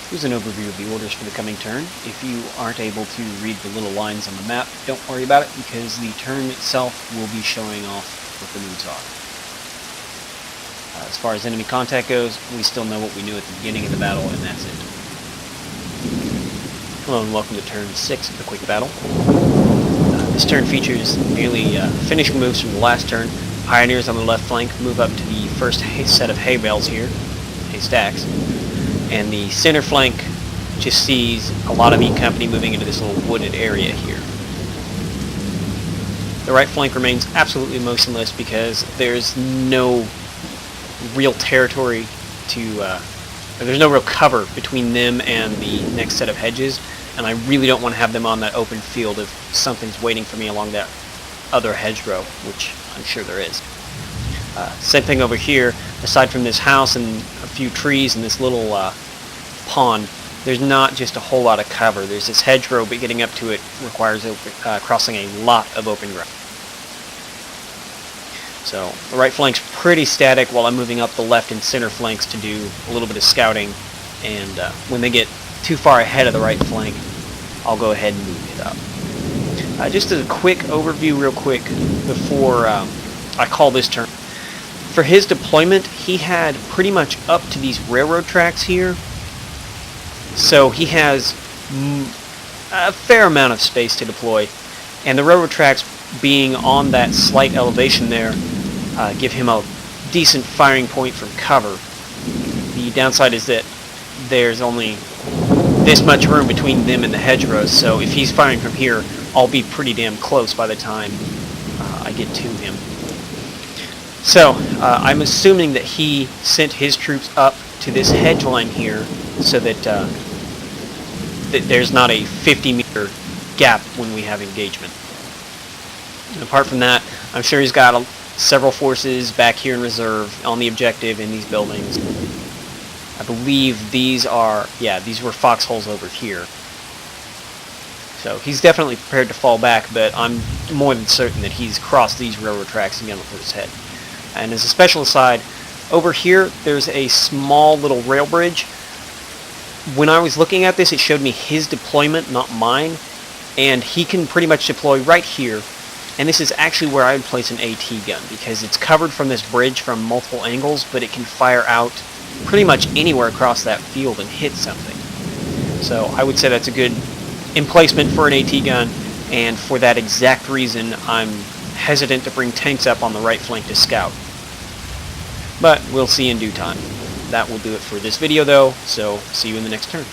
Here's an overview of the orders for the coming turn. If you aren't able to read the little lines on the map, don't worry about it because the turn itself will be showing off what the moves are. As far as enemy contact goes, we still know what we knew at the beginning of the battle, and that's it. Hello and welcome to turn 6 of the quick battle. This turn features nearly finishing moves from the last turn. Pioneers on the left flank move up to the first set of hay bales here, hay stacks. And the center flank just sees a lot of E Company moving into this little wooded area here. The right flank remains absolutely motionless because there's no real territory to, there's no real cover between them and the next set of hedges, and I really don't want to have them on that open field if something's waiting for me along that other hedgerow, which I'm sure there is. Same thing over here. Aside from this house and a few trees and this little pond, there's not just a whole lot of cover. There's this hedgerow, but getting up to it requires crossing a lot of open ground. So the right flank's pretty static while I'm moving up the left and center flanks to do a little bit of scouting, and when they get too far ahead of the right flank, I'll go ahead and move it up. Just as a quick overview real quick before I call this turn. For his deployment, he had pretty much up to these railroad tracks here, so he has a fair amount of space to deploy, and the railroad tracks being on that slight elevation there give him a decent firing point from cover. The downside is that there's only this much room between them and the hedgerows, so if he's firing from here, I'll be pretty damn close by the time I get to him. So, I'm assuming that he sent his troops up to this hedge line here so that, that there's not a 50-meter gap when we have engagement. And apart from that, I'm sure he's got several forces back here in reserve on the objective in these buildings. I believe these are, yeah, these were foxholes over here. So he's definitely prepared to fall back, but I'm more than certain that he's crossed these railroad tracks and gone for his head. And as a special aside, over here there's a small little rail bridge. When I was looking at this, it showed me his deployment, not mine, and he can pretty much deploy right here. And this is actually where I would place an AT gun, because it's covered from this bridge from multiple angles, but it can fire out pretty much anywhere across that field and hit something. So I would say that's a good emplacement for an AT gun, and for that exact reason I'm hesitant to bring tanks up on the right flank to scout. But we'll see in due time. That will do it for this video though, so see you in the next turn.